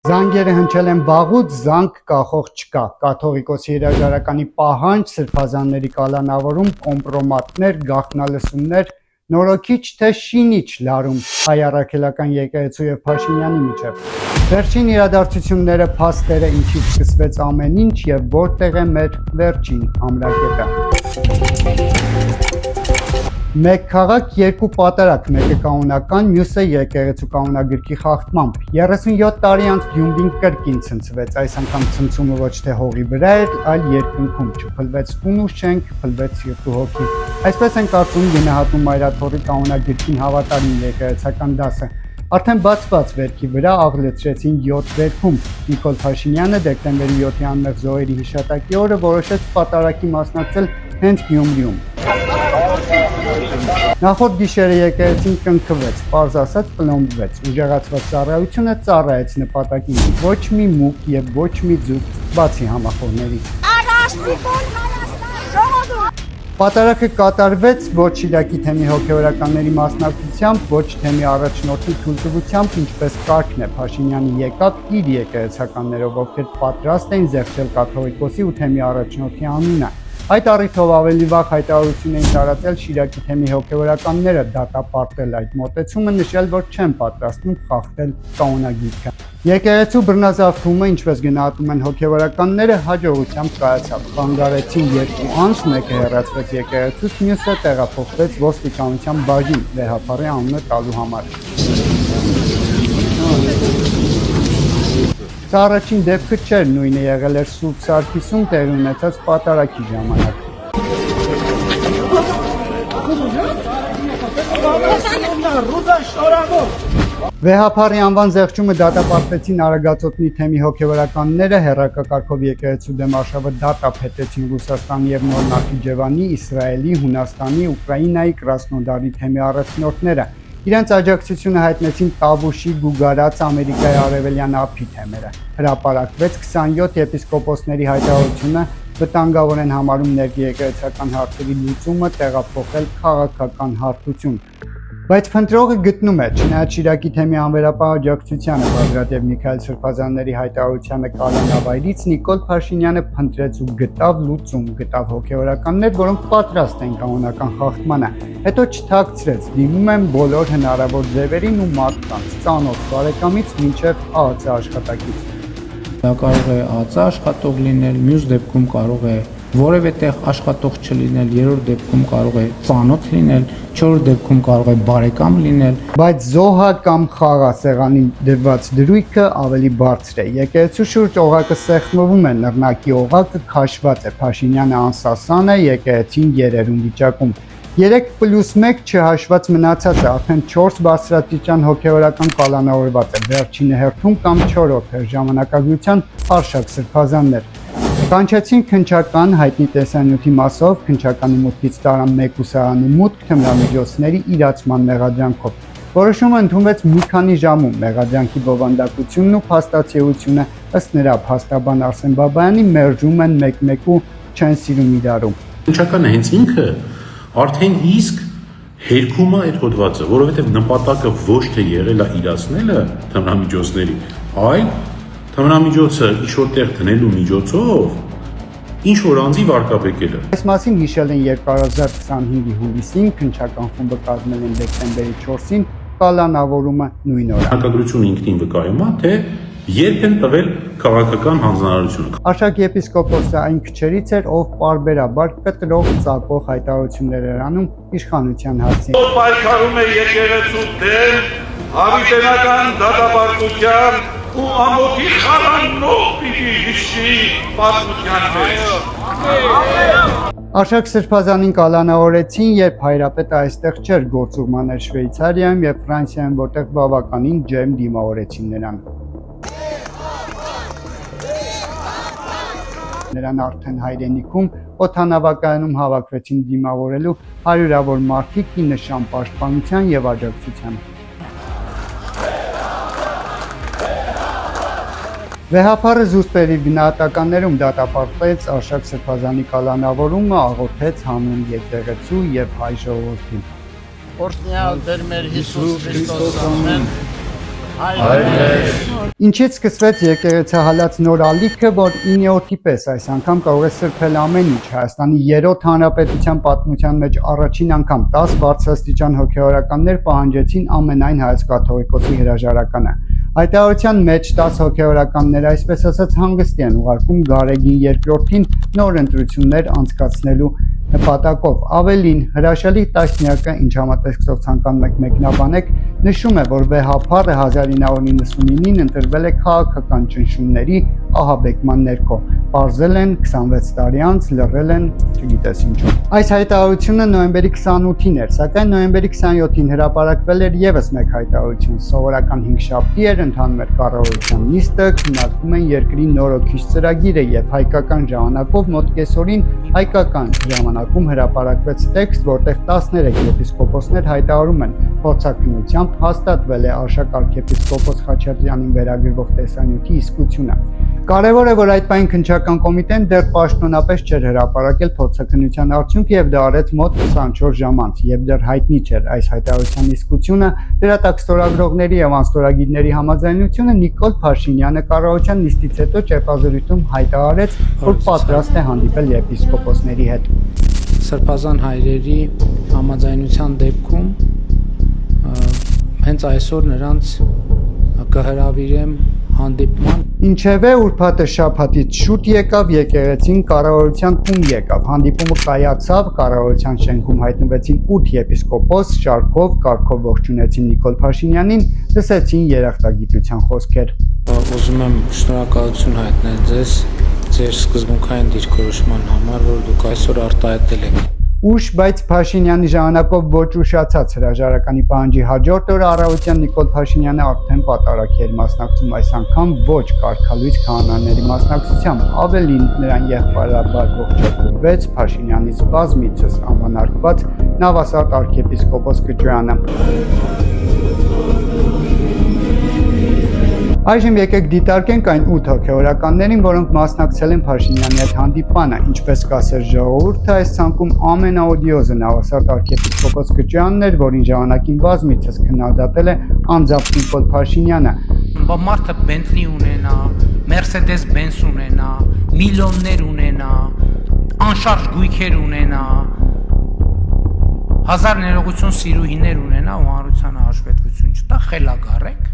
Զանգերը հնչել են վաղուց, զանգ կախող չկա, կաթողիկոսի հրաժարականի պահանջ, սրբազանների կալանավորում, կոմպրոմատներ, գաղտնալսումներ, նորոքիչ թե շինիչ լարում հայ առաքելական եկեղեցու և Փաշինյանի միջև։ Վերջին իրադարձությունները, փաստերը, ինչից սկսվեց ամեն ինչ և որտեղ է մեր վերջին ամրակետը։ Մեկ քաղաք, երկու պատարակ, մեկը կանոնական, մյուսը եկեղեցու կանոնագրքի խախտմամբ։ 37 տարի անց Գյումրին կրկին ցնցվեց, այս անգամ ցնցումը ոչ թե հողի վրա էր, այլ երկնքում, չփլվեց տուն ու շենք, փլվեց սիրտ ու հոգի։ Այսպես են կարծում գնահատում Մայրաթորի կանոնագրքին հավատարիմ եկեղեցական դասը։ Արդեն բացված վերքի վրա աղլեցրեցին 7 վերքում։ Նիկոլ Փաշինյանը դեկտեմբերի 7-ի անմեղ զոհերի հիշատակի օրը որոշեց պատարակի մասնակցել հենց Գյումրիում։ Նախորդ գիշերը եկեղեցին կնքվեց, պարզ ասած պլոմբվեց, ուժեղացված ծառայությունը ծառայեց նպատակին, ոչ մի մուկ և ոչ մի ձուկ, բացի համախոհներից։ Պատարակը կատարվեց ոչ Շիրակի թեմի հոգևորականների մասնակցությամբ, ոչ թեմի առաջնորդի թույլտվությամբ, ինչպես կարգն է, Փաշինյանը եկավ իր եկեղեցականներով, ովքեր պատրաստ էին զեղչել կաթողիկոսի ու թեմի առաջնորդի անունը։ Այդ առիթով ավելի վաղ հայտարարություն էին տարածել Շիրակի թեմի հոգևորականները, դատապարտել այդ մոտեցումը, նշել, որ չեն պատրաստվում խախտել կանոնագիրքը։ Եկեղեցու բռնազավթումը, ինչպես գնահատում են հոգևորականները, հաջողությամբ կայացավ։ Խանգարեցին երկու անձ, մեկը հեռացվեց եկեղեցուց, մյուսը տեղափոխվեց ոստիկանության բաժին վեհափառի անունը տալու համար։ Սա առաջին դեպքը չէր, նույնը եղել էր Սուրբ Սարգիսում տեղի ունեցած պատարակի ժամանակ։ Վեհափառի անվան զեղչումը դատապարտեցին Արագածոտնի թեմի հոգևորականները, հեռակակարգով եկեղեցու դեմ արշավը դատապետեցին Ռուսաստանի և Նոր Նախիջևանի, Իսրայելի, Հունաստանի, Ուկրաինայի, Կրասնոդարի թեմի առաջնորդները։ Իրենց աջակցությունը հայտնեցին Տավուշի, Գուգարաց, Ամերիկայի արևելյան ափի թեմերը։ Հրապարակվեց 27 եպիսկոպոսների հայտարարությունը, վտանգավոր են համարում ներեկայացական հարցերի լուծումը տեղափոխել քաղաքական հարթություն։ Բայց փնտրողը գտնում է, չնայած Շիրակի թեմի անվերապահ աջակցությանը, Բագրատ Միքայել սրբազանների հայտարարությանը կալանավայրից, Նիկոլ Փաշինյանը փնտրեց ու գտավ լուծում, գտավ հոգևորականներ, որոնք պատրաստ են կանոնական խախտմանը, հետո չթաքցրեց, դիմում են բոլոր հնարավոր ձևերին ու մարդկանց, ծանոթ բարեկամից մինչև ԱԱՑ աշխատակից։ Դա կարող է ԱԱՑ աշխատող լինել, մյուս դեպքում կարող է որևէ տեղ աշխատող չլինել, երրորդ դեպքում կարող է ծանոթ լինել, չորրորդ դեպքում կարող է բարեկամ լինել։ Բայց զոհա կամ խաղասեղանին դրված դրույթը ավելի բարձր է։ Եկեղեցու շուրջ օղակը սեղմվում է, նռնակի օղակը քաշված է, Փաշինյանը անսասան է, եկեղեցին երերուն վիճակում։ 3+1 չհաշված մնացածը արդեն 4 բարձրաստիճան հոգևորական կալանավորված է, վերջինը հերթում կամ 4-րդ ժամանակագրության արշակ սրբազաններ։ Կանչեցին քննչական հայտնի տեսանյութի մասով, քննչականի մուտքից տարան մեկ ուսանու մուտք թմրամիջոցների իրացման մեղադրանքով։ Որոշումը ընդունվեց մի քանի ժամում, մեղադրանքի բովանդակությունն ու փաստացիությունը ըստ նրա փաստաբան Արսեն Բաբայանի մերժում են մեկ-մեկ ու չեն սիրում իրարու։ Քննչականը հենց ինքը արդեն իսկ հերքում է այդ հոդվածը, որովհետև նպատակը ոչ թե եղել է իրացնելը թմրամիջոցների, այլ թմրամիջոցը ինչ-որ տեղ դնելու միջոցով ինչ-որ անձի վարկաբեկելը։ Այս մասին հիշել են 2025-ի հուլիսին, քննչական խումբը կազմել են դեկտեմբերի 4-ին, կալանավորումը նույն օրը։ Հակագրությունը ինքնին վկայում է, թե երբ են տվել քաղաքական հանձնարարությունը։ Արշակ եպիսկոպոսը այն քչերից էր, ով պարբերաբար կտրող ծակող հայտարարություններ էր անում իշխանության հարցին։ Պայքարում է եկեղեցու դեմ հավիտենական դատապարտության ու ամոթի խարանով պիտի հիշի պատմության մեջ։ Արշակ սրբազանին կալանավորեցին, երբ հայրապետը այստեղ չէր, գործուղման էր Շվեյցարիայում և Ֆրանսիայում, որտեղ բավականին ջերմ դիմավորեցին նրան։ Նրան արդեն հայրենիքում օդանավակայանում հավաքվեցին դիմավորելու հարյուրավոր մարդիկ ի նշան պաշտպանության և աջակցության։ Վեհափառը զուսպերի գնահատականներում դատապարտեց Արշակ սրբազանի կալանավորումը, աղոթեց հանուն եկեղեցու և հայ ժողովրդին։ Օրհնյալ Տեր մեր Հիսուս Քրիստոս, ամեն։ Ինչից սկսվեց եկեղեցահալած նոր ալիքը, որ 9-րդի պես այս անգամ կարող է սրբել ամեն ինչ։ Հայաստանի 3 հանրապետության պատմության մեջ առաջին անգամ 10 բարձրաստիճան հոգևորականներ պահանջեցին ամենայն հայոց կաթողիկոսի հրաժարականը։ Հայտարարության մեջ 10 հոգևորականներ այսպես ասած հանգստի են ուղարկում Գարեգին II-ին նոր ընտրություններ անցկացնելու նպատակով։ Ավելին, հրաշալի տասնյակը, ինչ համատեքստով ցանկանում եք մեկնաբանեք, նշում է, որ վեհափառը 1999-ին ընտրվել է քաղաքական ճնշումների ահաբեկման ներքո։ Պարզել են 26 տարի անց, լռել են, չգիտես ինչու։ Այս հայտարարությունը նոյեմբերի 28-ին էր, սակայն նոյեմբերի 27-ին հրապարակվել էր եւս մեկ հայտարարություն։ Սովորական 5 շաբթի էր, ընթանում էր կառավարության նիստը, քննարկում են երկրի նորոգիչ ծրագիրը եւ հայկական ժամանակով մոտ կեսօրին հայկական ժամանակում հրապարակվեց տեքստ, որտեղ 13 եպիսկոպոսներ հայտարարում են փորձաքննությամբ հաստատվել է Արշակ arczepiskopos Խաչատրյանին վերագրվող տեսանյութի իսկությունը։ Կարևոր է, որ այդ պայն քննչական կոմիտեն դեռ պաշտոնապես չէր հրապարակել փորձաքննության արդյունքը եւ դա արեց մոտ 24 ժամ անց, եւ դեռ հայտնի չէր այս հայտարարության իսկությունը, դրա տակ ստորագրողների եւ անստորագիրների համաձայնությունը Նիկոլ Փաշինյանը կառավարության նիստից հետո ճեպազրույցում հայտարարեց, որ պատրաստ է հանդիպել եպիսկոպոսների հետ։ Սրբազան հայրերի համաձայնության դեպքում հենց այսօր նրանց կհրավիրեմ հանդիպման։ Ինչևէ ուրբաթը շաբաթից շուտ եկավ, եկեղեցին կառավարության տուն եկավ։ Հանդիպումը կայացավ, կառավարության շենքում հայտնվեցին 8 եպիսկոպոս, շարքով, կարգով ողջունեցին Նիկոլ Փաշինյանին, լսեցին երախտագիտության խոսքեր։ Ուզում եմ շնորհակալություն հայտնել ձեզ ձեր սկզբունքային դիրքորոշման համար, որ դուք այսօր արտահայտել եք։ Ուշ, բայց Փաշինյանի ժամանակով ոչ ուշացած հրաժարականի պահանջի հաջորդ օրը առավոտյան Նիկոլ Փաշինյանը արդեն պատարագ էր մասնակցում, այս անգամ ոչ կարգալույց քահանաների մասնակցությամբ, ավելին նրան եղբայրաբար ողջունվեց Փաշինյանից բազմիցս անվանարկված Նավասարդ arczepiskopos Կճոյանը։ Այժմ եկեք դիտարկենք այն 8 հոգևորականներին, որոնք մասնակցել են Փաշինյանի հետ հանդիպմանը, ինչպես կասեր ժողովուրդը, այս ցանկում ամենաօդիոզը Նավասարդ arczepiskopos Կճոյանն էր, որին ժամանակին բազմիցս քննադատել է անձամբ Նիկոլ Փաշինյանը։ Մարդը Bentley ունենա, Mercedes-Benz ունենա, միլիոններ ունենա, անշարժ գույքեր ունենա, հազար ներողություն սիրուհիներ ունենա ու հանրությանը հաշվետվություն չտա, խելագարեք։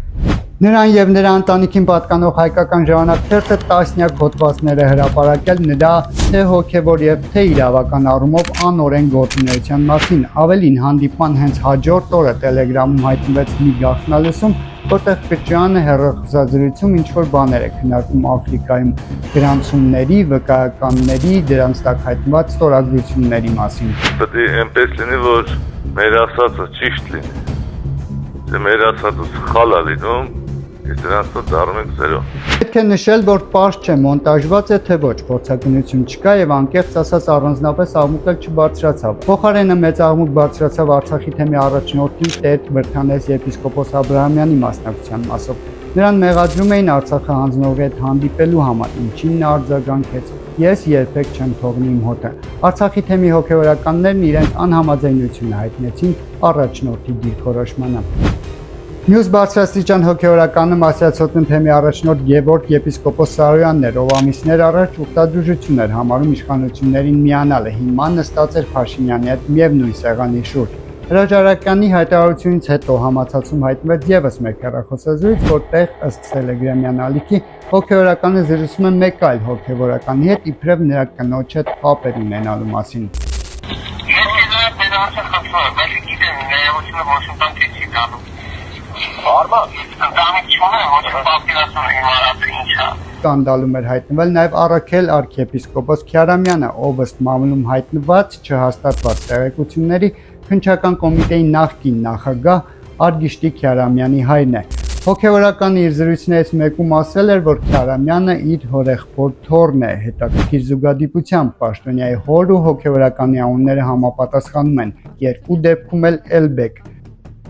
Նրան եւ նրա ընտանիքին պատկանող հայկական ժամանակերտը տասնյակ հոդվածներ է հրապարակել նրա թե հոգևոր եւ թե իրավական առումով անօրեն գործունեության մասին։ Ավելին, հանդիպման հենց հաջորդ օրը Telegram-ում հայտնվեց մի գաղտնալսում, որտեղ Կճոյանը հեռախոսազրույցում ինչ-որ բաներ է քննարկում Աֆրիկայում գրանցումների, վկայականների, դրանց տակ հայտնված ստորագրությունների մասին։ Պետք է այնպես լինի, որ մեր ասածը ճիշտ լինի։ Դե մեր ասածը սխալ է լինում, իսկ դրանց դառնում ենք 0։ Պետք է նշել, որ պարզ չէ մոնտաժված է թե ոչ, փորձակնություն չկա եւ անկեղծ ասած առանձնապես աղմուկը չբարձրացավ։ Փոխարենը մեծ աղմուկ բարձրացավ Արցախի թեմի առաջնորդի Տեր Վրթանես եպիսկոպոս Աբրահամյանի մասնակցության մասով։ Նրան մեղադրում էին Արցախը հանձնողի հետ հանդիպելու համար, ինչին նա արձագանքեց. Ես երբեք չեմ թողնի իմ հոտը։ Արցախի թեմի հոգևորականներն իրենց անհամաձայնությունը հայտնեցին առաջնորդի դիրքորոշմանը։ Մյուս բարձրաստիճան հոգևորականը Մասյացոտնի թեմի առաջնորդ Գևորգ եպիսկոպոս Սարոյանն էր, ով ամիսներ առաջ ուխտադրություն էր համարում իշխանություններին միանալը, հիմա նստած էր Փաշինյանի հետ միևնույն սեղանի շուրջ։ Հրաժարականի հայտարարությունից հետո համացածում հայտնվեց եւս մեկ հեռախոսազրույց, որտեղ ըստ Telegram-յան ալիքի հոգևորականը զրուցում է մեկ այլ հոգևորականի հետ, իբրև նրա կնոջ հետ կապեր ունենալու մասին։ Սկանդալում էր հայտնվել նաև Առաքել arczepiskopos Քյարամյանը, ով ըստ մամուլում հայտնված չհաստատված տեղեկությունների քննչական կոմիտեի նախկին նախագահ Արգիշտի Քյարամյանի հայրն է։ Հոգևորականը իր զրույցներից մեկում ասել էր, որ Քյարամյանը իր հորեղբոր թոռն է, հետաքրքիր զուգադիպությամբ պաշտոնյայի հոր ու հոգևորականի անունները համապատասխանում են, երկու դեպքում էլ Էլբեկ։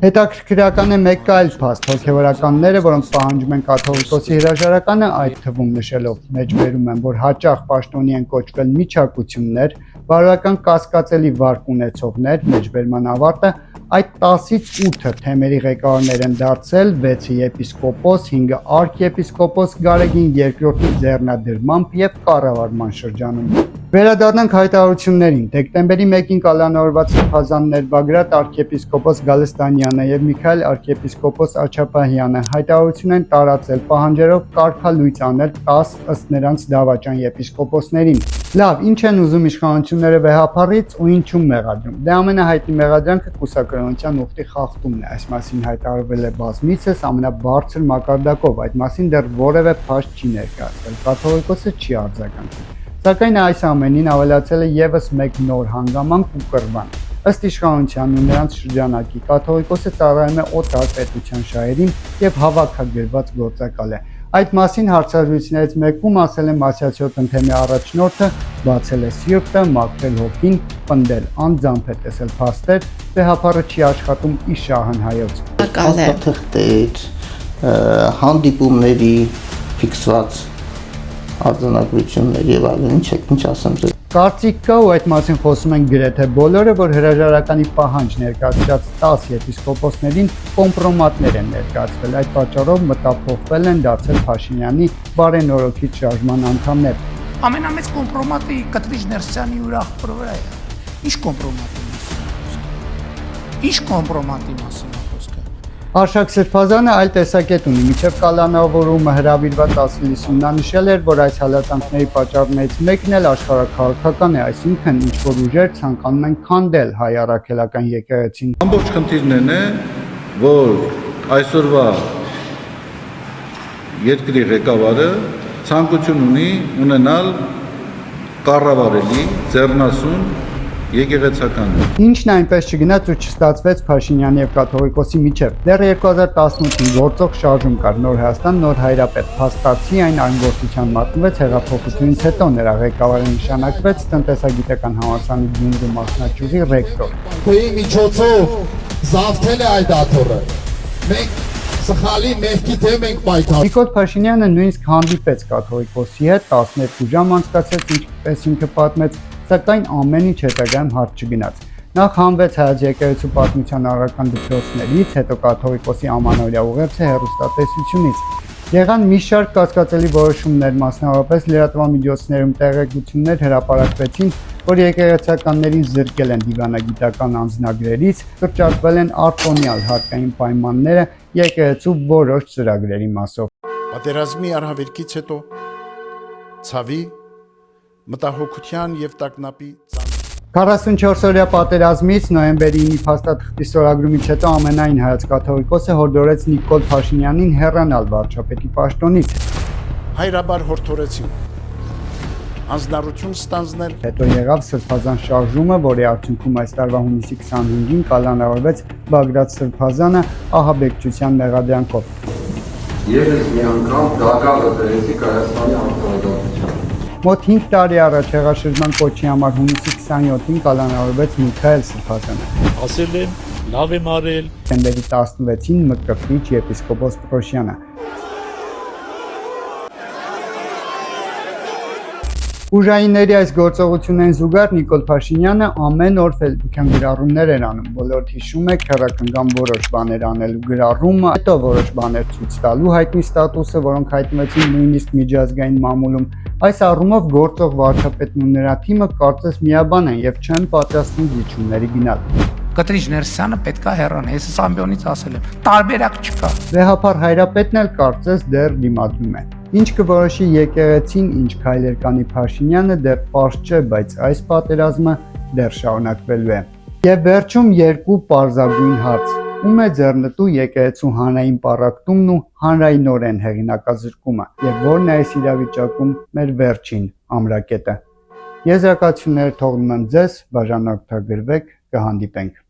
Հետաքրքրական է մեկ այլ փաստ, հոգևորականները, որոնք պահանջում են կաթողիկոսի հրաժարականը, այդ թվում նշելով մեջբերում են, որ հաճախ պաշտոնի են կոչվել միջակություններ, Բարոյական կասկածելի վարկ ունեցողներ մեջբերման ավարտը այդ 10-ից 8-ը թեմերի ղեկավարներ են դարձել, 6-ը եպիսկոպոս, 5-ը արքեպիսկոպոս Գարեգին II-ի ձեռնադրմամբ եւ կառավարման շրջանում։ Վերադառնանք հայտարարություններին։ Դեկտեմբերի 1-ին կալանավորված սրբազան Բագրատ arczepiskopos Գալստանյանը եւ Միքայել arczepiskopos Աչապահյանը հայտարարություն են տարածել պահանջելով կարգալույծ անել 10 ըստ նրանց դավաճան եպիսկոպոսներին։ Լավ, ինչ են ուզում իշխանությունները վեհապարից ու ինչու մեղադրում։ Դե ամենահայտնի մեղադրանքը կուսակրոնության ուխտի խախտումն է։ Այս մասին հայտարարվել է բազմիցս ամենաբարձր մակարդակով։ Այդ մասին դեռ որևէ փաստ չի ներկայացվել։ Կաթողիկոսը չի արձագանքել։ Սակայն այս ամենին ավելացել է եւս մեկ նոր հանգամանք ու կռվան։ Ըստ իշխանության ու նրանց շրջանակի կաթողիկոսը ծառայում է օտար պետության շահերին եւ հավաքագրված գործակալ է։ Այդ մասին հարցազրույցներից մեկում ասել է Մասյացյոտ ընթեմի առաջնորդը, բացել է սիրտը, մաքրել հոգին, պնդել, անձամբ է տեսել փաստեր, վեհապարը չի աշխատում ի շահն հայոց։ Հաստատներ, հանդիպումների ֆիքսված արձանագրություններ եւ այլն, ինչ ասեմ ձեզ։ Կարծիք կա ու այդ մասին խոսում են գրեթե բոլորը, որ հրաժարականի պահանջ ներկայացրած 10 եպիսկոպոսներին կոմպրոմատներ են ներկայացվել։ Այդ պատճառով մտափոխվել են դարձել Փաշինյանի բարենորոքիչ շարժման անդամներ։ Ամենամեծ կոմպրոմատը Կատրիջ Ներսյանի ուրախ վրա է։ Ինչ կոմպրոմատի մասին։ Ինչ կոմպրոմատի մասին է խոսքը։ Արշակ Սրբազանը այլ տեսակետ ունի։ Մինչև կալանավորումը հրավիրված ասելիսում նա նշել էր, որ այս հալածանքների պատճառներից մեկն էլ աշխարհաքաղաքական է, այսինքն ինչ-որ ուժեր ցանկանում են քանդել հայ առաքելական եկեղեցին։ Ամբողջ խնդիրն է, որ այսօրվա երկրի ղեկավարը ցանկություն ունի ունենալ կառավարելի ձեռնասուն եկեղեցական։ Ինչն այնպես չգնաց ու չստացվեց Փաշինյանի եւ կաթողիկոսի միջև։ Դեռ 2018-ին գործող շարժում կար Նոր Հայաստան, Նոր Հայրապետ։ Փաստացի այն անգործության մատնվեց հեղափոխությունից հետո նրա ղեկավարը նշանակվեց տնտեսագիտական համալսարանի Գյումրու մասնաճյուղի ռեկտոր։ Դեի միջոցով զավթել է այդ աթոռը։ Մենք սխալի մեղքի դեմ ենք պայքարում։ Նիկոլ Փաշինյանը նույնիսկ հանդիպեց կաթողիկոսի հետ 12 ժամ անցկացրեց, ինչպես ինքը պատմեց, սակայն ամեն ինչ հետագայում հարց չգնաց։ Նախ հանվեց Հայոց եկեղեցու պատմության առական դպրոցներից, հետո կաթողիկոսի ամանորյա ուղերձը հեռուստատեսությունից։ Եղան մի շարք կասկածելի որոշումներ, մասնավորապես լրատվամիջոցներում տեղեկություններ հրապարակվեցին, որ եկեղեցականներին զրկել են դիվանագիտական անձնագրերից, կրճատվել են արտոնյալ հարկային պայմանները եկեղեցու որոշ ծրագրերի մասով։ Պատերազմի արհավիրքից հետո ցավի, մտահոգության եւ տագնապի 44-օրյա պատերազմից նոյեմբերի 9-ի փաստաթղթի ստորագրումից հետո ամենայն հայոց կաթողիկոսը հորդորեց Նիկոլ Փաշինյանին հեռանալ վարչապետի պաշտոնից։ հայրաբար հորդորեցին անձնառություն ստանձնել։ Հետո եղավ Սրբազան շարժումը, որի արդյունքում այս տարվա հունիսի 25-ին կալանավորվեց Բագրատ Սրբազանը ահաբեկչության մեղադրանքով։ Եվս մի անգամ դակալը դրեցի Հայաստանի արտադրության։ Մոտ 5 տարի առաջ հեղաշրջման կոչի համար հունիսի 27-ին կալանավորվեց Միքայել Սրբազանը։ Ասել եմ, լավ եմ արել։ Դեկտեմբերի 16-ին մկրտիչ եպիսկոպոս Պրոշյանը։ Ուժայինների այս գործողություններին զուգահեռ Նիկոլ Փաշինյանը ամեն օր ֆեյսբուքյան գրառումներ էր անում։ Բոլորդ հիշում եք քրակնգան որոշ բաներ անելու գրառումը, հետո որոշ բաներ ցույց տալու հայտնի ստատուսը, որոնք հայտնվեցին նույնիսկ միջազգային մամուլում։ Այս առումով գործող վարչապետն ու նրա թիմը կարծես միաբան են եւ չեն պատրաստվում զիջումների գնալ։ Կատրիջ Ներսյանը պետքա հեռանա, ես ամբյոնից ասել եմ, տարբերակ չկա։ Վեհապար Հայրապետն էլ կարծես դեռ դիմադրում է։ Ինչ կորոշի եկեղեցին, ինչ քայլեր կանի Փաշինյանը դեռ պարզ չէ, բայց այս պատերազմը դեռ շարունակվելու է։ Եվ վերջում երկու պարզագույն հարց. ում է ձեռնտու եկեղեցու հանրային պառակտումն ու հանրայնորեն հեղինակազրկումը, եւ որն է այս իրավիճակում մեր վերջին ամրակետը։ Եզրակացությունները թողնում եմ ձեզ, բաժանորդագրվեք, կհանդիպենք։